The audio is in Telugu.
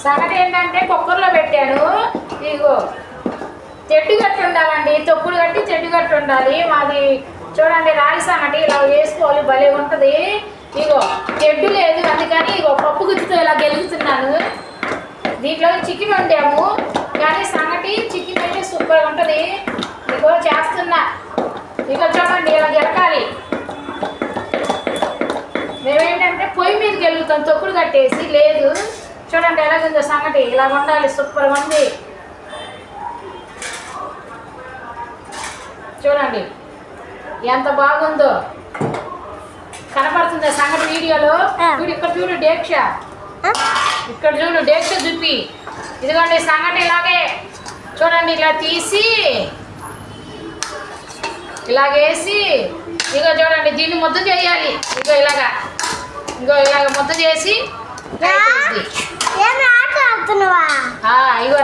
సంగతి ఏంటంటే కుక్కర్లో పెట్టాను. ఇగో చెట్టు కట్టి ఉండాలండి, తొక్కుడు కట్టి చెట్టు కట్టి ఉండాలి. మాది చూడండి రాగి సంగటి ఇలా వేసుకోవాలి, భలే ఉంటుంది. ఇగో చెట్టు లేదు అందుకని ఇగో పప్పు గుత్తితో ఇలా గెలుగుతున్నాను. దీంట్లో చికెన్ వండాము కానీ సంగటి చికెన్ అయితే సూపర్గా ఉంటుంది. ఇగో చేస్తున్నా, ఇగో చూడండి ఇలా గెలకాలి. మేమేంటంటే పొయ్యి మీదకి వెళ్తాం తొక్కుడు కట్టేసి, లేదు చూడండి ఎలాగుందో సంగటి, ఇలా వండాలి. సూపర్గా ఉంది చూడండి ఎంత బాగుందో, కనపడుతుందా సంగటి వీడియోలో? చూడు ఇక్కడ చూడు డేక్ష, ఇక్కడ చూడు డేక్ష చూపి. ఇదిగోండి సంగటి ఇలాగే చూడండి, ఇలా తీసి ఇలాగేసి ఇగో చూడండి దీన్ని ముద్ద చేయాలి. ఇగో ఇలాగా ముద్ద చేసి ఇగో